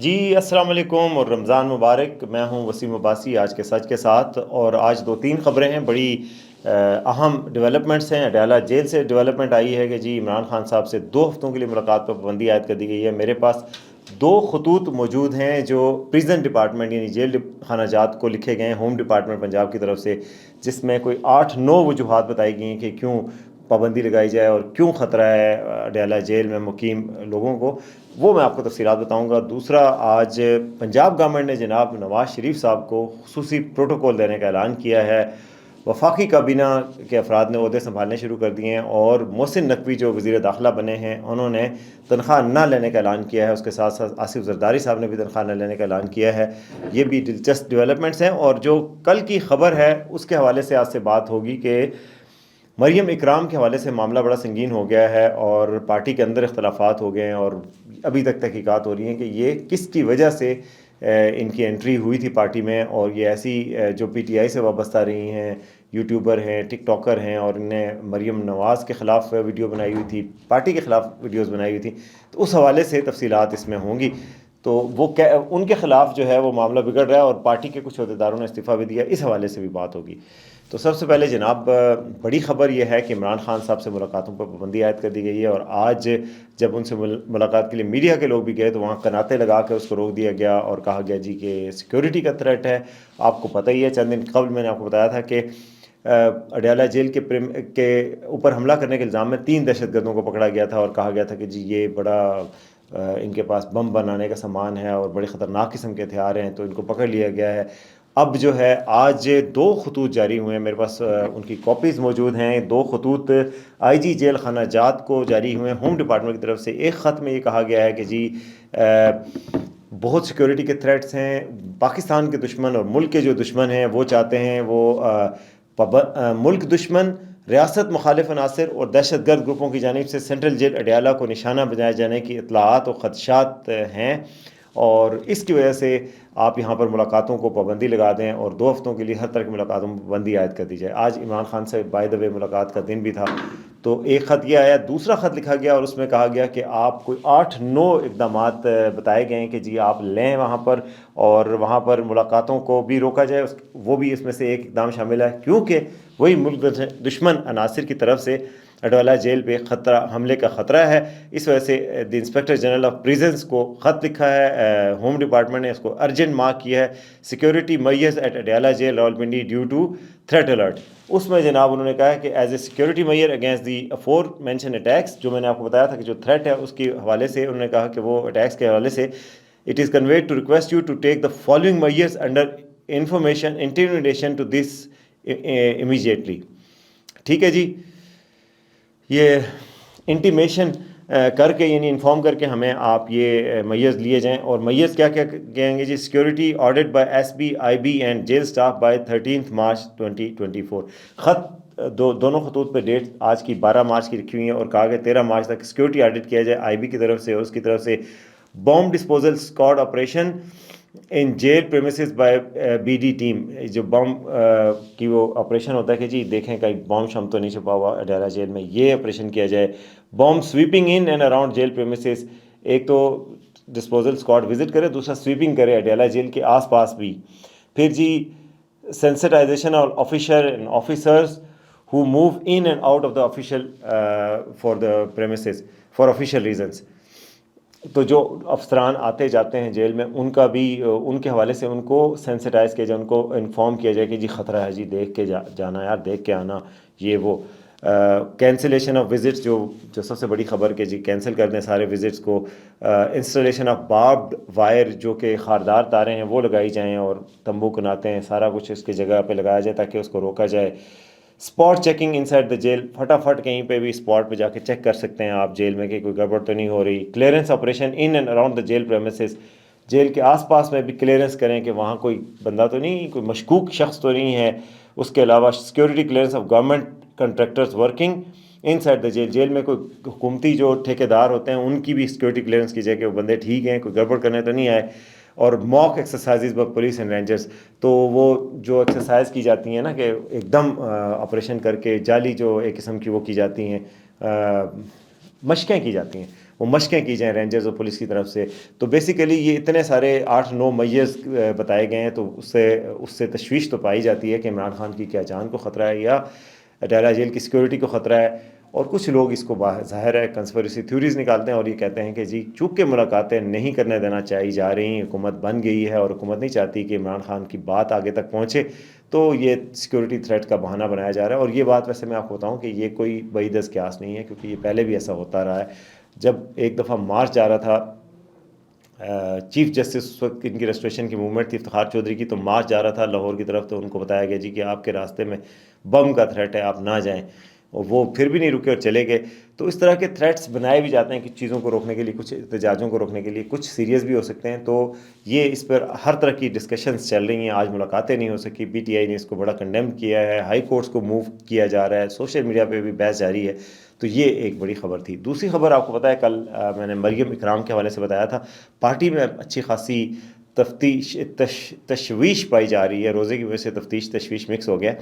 جی السلام علیکم اور رمضان مبارک. میں ہوں وسیم عباسی آج کے سچ کے ساتھ، اور آج دو تین خبریں ہیں، بڑی اہم ڈیولپمنٹس ہیں. اڈیالہ جیل سے ڈیولپمنٹ آئی ہے کہ جی عمران خان صاحب سے 2 ہفتوں کے لیے ملاقات پر پابندی عائد کر دی گئی ہے. میرے پاس 2 خطوط موجود ہیں جو پریزن ڈپارٹمنٹ یعنی جیل خانہ جات کو لکھے گئے ہیں ہوم ڈپارٹمنٹ پنجاب کی طرف سے، جس میں کوئی 8-9 وجوہات بتائی گئی ہیں کہ کیوں پابندی لگائی جائے اور کیوں خطرہ ہے اڈیالہ جیل میں مقیم لوگوں کو. وہ میں آپ کو تفصیلات بتاؤں گا. دوسرا، آج پنجاب گورنمنٹ نے جناب نواز شریف صاحب کو خصوصی پروٹوکول دینے کا اعلان کیا ہے. وفاقی کابینہ کے افراد نے عہدے سنبھالنے شروع کر دیے ہیں، اور محسن نقوی جو وزیر داخلہ بنے ہیں انہوں نے تنخواہ نہ لینے کا اعلان کیا ہے. اس کے ساتھ ساتھ آصف زرداری صاحب نے بھی تنخواہ نہ لینے کا اعلان کیا ہے. یہ بھی دلچسپ ڈیولپمنٹس ہیں. اور جو کل کی خبر ہے اس کے حوالے سے آج سے بات ہوگی کہ مریم اکرام کے حوالے سے معاملہ بڑا سنگین ہو گیا ہے، اور پارٹی کے اندر اختلافات ہو گئے ہیں، اور ابھی تک تحقیقات ہو رہی ہیں کہ یہ کس کی وجہ سے ان کی انٹری ہوئی تھی پارٹی میں. اور یہ ایسی جو پی ٹی آئی سے وابستہ رہی ہیں، یوٹیوبر ہیں، ٹک ٹاکر ہیں، اور انہیں مریم نواز کے خلاف ویڈیو بنائی ہوئی تھی، پارٹی کے خلاف ویڈیوز بنائی ہوئی تھی. تو اس حوالے سے تفصیلات اس میں ہوں گی. تو وہ ان کے خلاف جو ہے وہ معاملہ بگڑ رہا ہے، اور پارٹی کے کچھ عہدیداروں نے استعفیٰ بھی دیا. اس حوالے سے بھی بات ہوگی. تو سب سے پہلے جناب بڑی خبر یہ ہے کہ عمران خان صاحب سے ملاقاتوں پر پابندی عائد کر دی گئی ہے. اور آج جب ان سے ملاقات کے لیے میڈیا کے لوگ بھی گئے تو وہاں کناتے لگا کے اس کو روک دیا گیا، اور کہا گیا جی کہ سیکیورٹی کا تھریٹ ہے. آپ کو پتہ ہی ہے، چند دن قبل میں نے آپ کو بتایا تھا کہ اڈیالہ جیل کے اوپر حملہ کرنے کے الزام میں 3 دہشت گردوں کو پکڑا گیا تھا، اور کہا گیا تھا کہ جی یہ بڑا ان کے پاس بم بنانے کا سامان ہے اور بڑے خطرناک قسم کے ہتھیار ہیں، تو ان کو پکڑ لیا گیا ہے. اب جو ہے آج 2 خطوط جاری ہوئے ہیں، میرے پاس ان کی کاپیز موجود ہیں. 2 خطوط آئی جی جیل خانہ جات کو جاری ہوئے ہیں ہوم ڈپارٹمنٹ کی طرف سے. ایک خط میں یہ کہا گیا ہے کہ جی بہت سیکیورٹی کے تھریٹس ہیں. پاکستان کے دشمن اور ملک کے جو دشمن ہیں وہ چاہتے ہیں وہ ملک دشمن، ریاست مخالف عناصر اور دہشت گرد گروپوں کی جانب سے سینٹرل جیل اڈیالہ کو نشانہ بنائے جانے کی اطلاعات و خدشات ہیں، اور اس کی وجہ سے آپ یہاں پر ملاقاتوں کو پابندی لگا دیں اور 2 ہفتوں کے لیے ہر طرح کی ملاقاتوں میں پابندی عائد کر دی جائے. آج عمران خان سے بائی دا وے ملاقات کا دن بھی تھا. تو ایک خط یہ آیا. دوسرا خط لکھا گیا اور اس میں کہا گیا کہ آپ کوئی 8-9 اقدامات بتائے گئے ہیں کہ جی آپ لیں وہاں پر، اور وہاں پر ملاقاتوں کو بھی روکا جائے. وہ بھی اس میں سے ایک اقدام شامل ہے، کیونکہ وہی ملک دشمن عناصر کی طرف سے اڈیالہ جیل پہ حملے کا خطرہ ہے. اس وجہ سے دی انسپیکٹر جنرل آف پریزنس کو خط لکھا ہے. ہوم ڈپارٹمنٹ نے اس کو ارجنٹ مارک کیا ہے، security measures at Adiala jail Rawalpindi due to threat alert. اس میں جناب انہوں نے کہا ہے کہ as a security measure against the aforementioned attacks, جو میں نے آپ کو بتایا تھا کہ جو تھریٹ ہے اس کے حوالے سے انہوں نے کہا کہ وہ اٹیکس کے حوالے سے it is conveyed to request you to take the following measures under information intimation to this immediately. ٹھیک ہے جی، یہ انٹیمیشن کر کے یعنی انفارم کر کے ہمیں آپ یہ میئرز لیے جائیں. اور میئرز کیا کیا کہیں گے جی؟ Security audit by S B I B and jail staff by 13 March 2024. خط دونوں خطوط پہ ڈیٹ آج کی 12 مارچ کی لکھی ہوئی ہیں، اور کہا کہ 13 مارچ تک سیکیورٹی آڈٹ کیا جائے آئی بی کی طرف سے، اور اس کی طرف سے bomb disposal squad operation in jail premises by B D team. جو بم کی وہ آپریشن ہوتا ہے کہ جی دیکھیں کہیں بم شم تو نہیں چھپا ہوا اڈیالہ جیل میں، یہ آپریشن کیا جائے. Bomb sweeping in and around jail premises, ایک تو ڈسپوزل اسکواڈ وزٹ کرے، دوسرا سویپنگ کرے اڈیالہ جیل کے آس پاس بھی. پھر جی sensitization of officer and officers who move in and out of the official for the premises for official reasons. تو جو افسران آتے جاتے ہیں جیل میں ان کا بھی ان کے حوالے سے ان کو سینسٹائز کیا جائے، ان کو انفارم کیا جائے کہ جی خطرہ ہے، جی دیکھ کے جانا یار، دیکھ کے آنا. یہ وہ کینسلیشن آف وزٹس، جو سب سے بڑی خبر کہ جی کینسل کر دیں سارے وزٹس کو. انسٹالیشن آف باربڈ وائر، جو کہ خاردار تاریں ہیں وہ لگائی جائیں، اور تمبو کناتے ہیں سارا کچھ اس کی جگہ پہ لگایا جائے تاکہ اس کو روکا جائے. Spot checking inside the jail, پھٹافٹ کہیں پہ بھی اسپاٹ پہ جا کے چیک کر سکتے ہیں آپ جیل میں کہ کوئی گڑبڑ تو نہیں ہو رہی. Clearance operation in and around the jail premises, jail کے آس پاس میں بھی کلیئرنس کریں کہ وہاں کوئی بندہ تو نہیں، کوئی مشکوک شخص تو نہیں ہے. اس کے علاوہ security clearance of government contractors working inside the jail, jail میں کوئی حکومتی جو ٹھیکیدار ہوتے ہیں ان کی بھی سیکیورٹی کلیئرنس کی جائے کہ وہ بندے ٹھیک ہیں، کوئی گڑبڑ کرنے تو نہیں آئے. اور mock exercises by police and rangers, تو وہ جو ایکسرسائز کی جاتی ہیں نا کہ ایک دم آپریشن کر کے جعلی جو ایک قسم کی وہ کی جاتی ہیں، مشقیں کی جاتی ہیں، وہ مشقیں کی جائیں رینجرز اور پولیس کی طرف سے. تو بیسیکلی یہ اتنے سارے 8-9 میئرز بتائے گئے ہیں, تو اس سے تشویش تو پائی جاتی ہے کہ عمران خان کی کیا جان کو خطرہ ہے یا ڈیلا جیل کی سیکورٹی کو خطرہ ہے. اور کچھ لوگ اس کو ظاہر ہے کنسپریسی تھیوریز نکالتے ہیں اور یہ کہتے ہیں کہ جی چونکہ ملاقاتیں نہیں کرنے دینا چاہی جا رہی ہیں, حکومت بن گئی ہے اور حکومت نہیں چاہتی کہ عمران خان کی بات آگے تک پہنچے, تو یہ سیکورٹی تھریٹ کا بہانہ بنایا جا رہا ہے. اور یہ بات ویسے میں آپ کو بتاؤں کہ یہ کوئی بعید از قیاس نہیں ہے, کیونکہ یہ پہلے بھی ایسا ہوتا رہا ہے. جب ایک دفعہ مارچ جا رہا تھا, چیف جسٹس اس وقت ان کی ریسٹوریشن کی موومنٹ تھی افتخار چودھری کی, تو مارچ جا رہا تھا لاہور کی طرف, تو ان کو بتایا گیا جی کہ آپ کے راستے میں بم کا تھریٹ ہے, آپ نہ جائیں, اور وہ پھر بھی نہیں رکے اور چلے گئے. تو اس طرح کے تھریٹس بنائے بھی جاتے ہیں کچھ چیزوں کو روکنے کے لیے, کچھ احتجاجوں کو روکنے کے لیے, کچھ سیریس بھی ہو سکتے ہیں. تو یہ اس پر ہر طرح کی ڈسکشنز چل رہی ہیں. آج ملاقاتیں نہیں ہو سکی, پی ٹی آئی نے اس کو بڑا کنڈیم کیا ہے, ہائی کورٹس کو موو کیا جا رہا ہے, سوشل میڈیا پہ بھی بحث جاری ہے. تو یہ ایک بڑی خبر تھی. دوسری خبر آپ کو پتہ ہے, کل میں نے مریم اکرام کے حوالے سے بتایا تھا, پارٹی میں اچھی خاصی تشویش پائی جا رہی ہے. روزے کی وجہ سے تشویش مکس ہو گیا,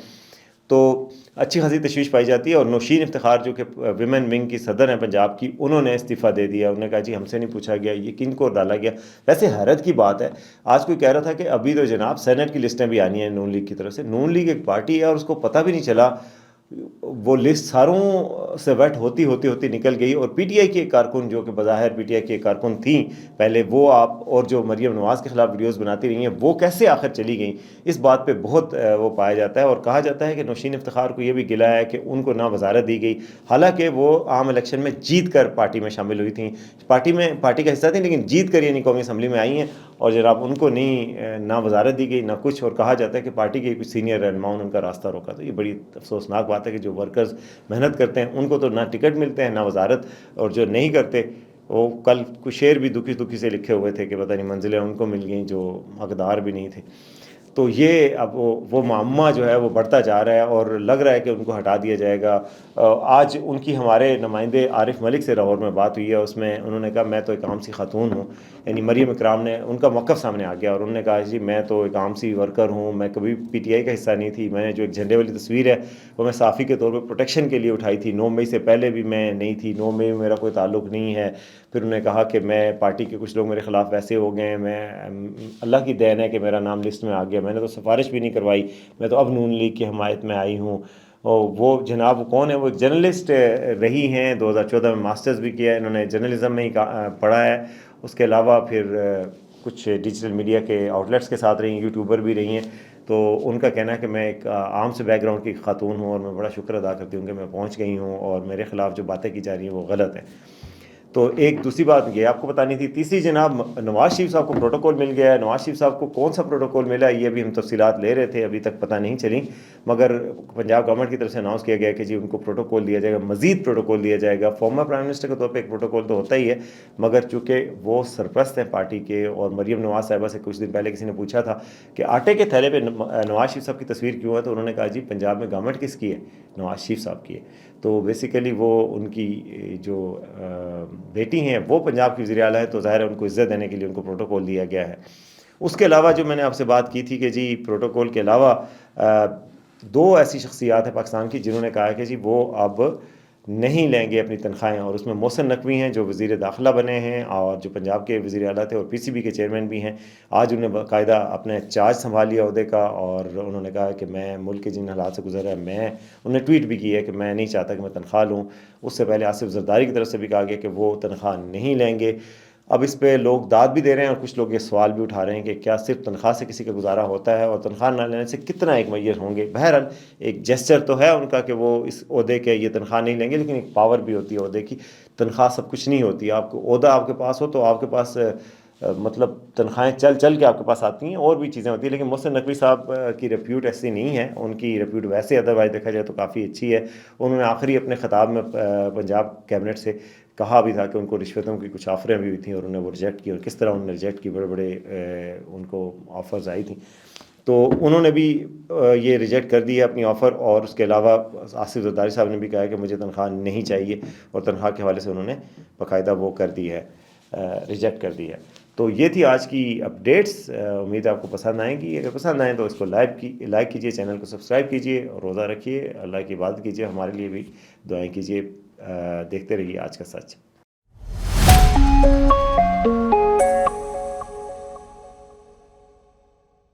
تو اچھی خاصی تشویش پائی جاتی ہے. اور نوشین افتخار جو کہ ویمن ونگ کی صدر ہیں پنجاب کی, انہوں نے استعفیٰ دے دیا. انہوں نے کہا جی ہم سے نہیں پوچھا گیا, یہ کن کو ڈالا گیا. ویسے حیرت کی بات ہے, آج کوئی کہہ رہا تھا کہ ابھی تو جناب سینٹ کی لسٹیں بھی آنی ہیں نون لیگ کی طرف سے. نون لیگ ایک پارٹی ہے اور اس کو پتہ بھی نہیں چلا, وہ لسٹ ساروں سے ویٹ ہوتی نکل گئی. اور پی ٹی آئی کی ایک کارکن جو کہ بظاہر پی ٹی آئی کی ایک کارکن تھیں پہلے, وہ آپ اور جو مریم نواز کے خلاف ویڈیوز بناتی رہی ہیں, وہ کیسے آخر چلی گئیں, اس بات پہ بہت وہ پایا جاتا ہے. اور کہا جاتا ہے کہ نوشین افتخار کو یہ بھی گلا ہے کہ ان کو نہ وزارت دی گئی, حالانکہ وہ عام الیکشن میں جیت کر پارٹی میں شامل ہوئی تھیں, پارٹی کا حصہ تھیں, لیکن جیت کر یعنی قومی اسمبلی میں آئی ہیں, اور جناب ان کو نہ وزارت دی گئی نہ کچھ. اور کہا جاتا ہے کہ پارٹی کے کچھ سینئر رہنماؤں نے ان کا راستہ روکا. تو یہ بڑی افسوسناک بات ہے کہ جو ورکرز محنت کرتے ہیں ان کو تو نہ ٹکٹ ملتے ہیں نہ وزارت, اور جو نہیں کرتے وہ کل کچھ شعر بھی دکھی سے لکھے ہوئے تھے کہ پتہ نہیں منزلیں ان کو مل گئیں جو حقدار بھی نہیں تھے. تو یہ اب وہ معمہ جو ہے وہ بڑھتا جا رہا ہے, اور لگ رہا ہے کہ ان کو ہٹا دیا جائے گا. آج ان کی ہمارے نمائندے عارف ملک سے لاہور میں بات ہوئی ہے, اس میں انہوں نے کہا میں تو ایک عام سی خاتون ہوں, یعنی مریم اکرام نے ان کا موقف سامنے آ گیا, اور انہوں نے کہا جی میں تو ایک عام سی ورکر ہوں, میں کبھی پی ٹی آئی کا حصہ نہیں تھی, میں نے جو ایک جھنڈے والی تصویر ہے وہ میں صحافی کے طور پہ پروٹیکشن کے لیے اٹھائی تھی, 9 مئی سے پہلے بھی میں نہیں تھی, 9 مئی میں میرا کوئی تعلق نہیں ہے. پھر انہوں نے کہا کہ میں پارٹی کے کچھ لوگ میرے خلاف ویسے ہو گئے ہیں, میں اللہ کی دین ہے کہ میرا نام لسٹ میں آ گیا, میں نے تو سفارش بھی نہیں کروائی, میں تو اب نون لیگ کی حمایت میں آئی ہوں. وہ جناب کون ہے, وہ ایک جرنلسٹ رہی ہیں, 2014 میں ماسٹرز بھی کیا ہے انہوں نے, جرنلزم میں ہی پڑھا ہے. اس کے علاوہ پھر کچھ ڈیجیٹل میڈیا کے آؤٹلیٹس کے ساتھ رہی ہیں, یوٹیوبر بھی رہی ہیں. تو ان کا کہنا ہے کہ میں ایک عام سے بیک گراؤنڈ کی خاتون ہوں, اور میں بڑا شکر ادا کرتی ہوں کہ میں پہنچ گئی ہوں, اور میرے خلاف جو باتیں کی جا رہی ہیں وہ غلط ہیں. تو ایک دوسری بات یہ آپ کو بتانی تھی. تیسری جناب نواز شریف صاحب کو پروٹوکول مل گیا ہے. نواز شریف صاحب کو کون سا پروٹوکول ملا ہے یہ بھی ہم تفصیلات لے رہے تھے, ابھی تک پتہ نہیں چلی, مگر پنجاب گورنمنٹ کی طرف سے اناؤنس کیا گیا کہ جی ان کو پروٹوکول دیا جائے گا, مزید پروٹوکول دیا جائے گا. فارمر پرائم منسٹر کے طور پہ ایک پروٹوکول تو ہوتا ہی ہے, مگر چونکہ وہ سرپرست ہیں پارٹی کے, اور مریم نواز صاحبہ سے کچھ دن پہلے کسی نے پوچھا تھا کہ آٹے کے تھیلے پہ نواز شریف صاحب کی تصویر کیوں ہے, تو انہوں نے کہا جی پنجاب میں گورنمنٹ کس کی ہے, نواز شریف صاحب کی ہے. تو بیسیکلی وہ ان کی جو بیٹی ہیں وہ پنجاب کی وزیر اعلیٰ ہے, تو ظاہر ہے ان کو عزت دینے کے لیے ان کو پروٹوکول دیا گیا ہے. اس کے علاوہ جو میں نے آپ سے بات کی تھی کہ جی پروٹوکول کے علاوہ 2 ایسی شخصیات ہیں پاکستان کی جنہوں نے کہا کہ جی وہ اب نہیں لیں گے اپنی تنخواہیں, اور اس میں محسن نقوی ہیں جو وزیر داخلہ بنے ہیں, اور جو پنجاب کے وزیر اعلیٰ تھے اور پی سی بی کے چیئرمین بھی ہیں. آج انہوں نے باقاعدہ اپنے چارج سنبھال لیا عہدے کا, اور انہوں نے کہا کہ میں ملک کے جن حالات سے گزر رہا ہے, انہوں نے ٹویٹ بھی کی ہے کہ میں نہیں چاہتا کہ میں تنخواہ لوں. اس سے پہلے آصف زرداری کی طرف سے بھی کہا گیا کہ وہ تنخواہ نہیں لیں گے. اب اس پہ لوگ داد بھی دے رہے ہیں, اور کچھ لوگ یہ سوال بھی اٹھا رہے ہیں کہ کیا صرف تنخواہ سے کسی کا گزارا ہوتا ہے, اور تنخواہ نہ لینے سے کتنا ایک میسر ہوں گے. بہرحال ایک جیسچر تو ہے ان کا کہ وہ اس عہدے کے یہ تنخواہ نہیں لیں گے, لیکن ایک پاور بھی ہوتی ہے عہدے کی. تنخواہ سب کچھ نہیں ہوتی. آپ کو عہدہ آپ کے پاس ہو تو آپ کے پاس مطلب تنخواہیں چل کے آپ کے پاس آتی ہیں, اور بھی چیزیں ہوتی ہیں. لیکن محسن نقوی صاحب کی ریپیوٹ ایسی نہیں ہے, ان کی ریپیوٹ ویسے ادروائز دیکھا جائے تو کافی اچھی ہے. انہوں نے آخری اپنے خطاب میں پنجاب کیبنٹ سے کہا بھی تھا کہ ان کو رشوتوں کی کچھ آفریں بھی ہوئی تھیں, اور انہوں نے وہ ریجیکٹ کی, اور کس طرح انہوں نے ریجیکٹ کی, بڑے ان کو آفرز آئی تھیں. تو انہوں نے بھی یہ ریجیکٹ کر دی ہے اپنی آفر. اور اس کے علاوہ آصف زرداری صاحب نے بھی کہا ہے کہ مجھے تنخواہ نہیں چاہیے, اور تنخواہ کے حوالے سے انہوں نے باقاعدہ وہ کر دی ہے, ریجیکٹ کر دی ہے. تو یہ تھی آج کی اپڈیٹس. امید ہے آپ کو پسند آئیں گی. اگر پسند آئیں تو اس کو لائک کیجیے, چینل کو سبسکرائب کیجیے, اور روزہ رکھیے, اللہ کی عبادت کیجیے, ہمارے لیے بھی دعائیں کیجیے. دیکھتے رہیے آج کا سچ.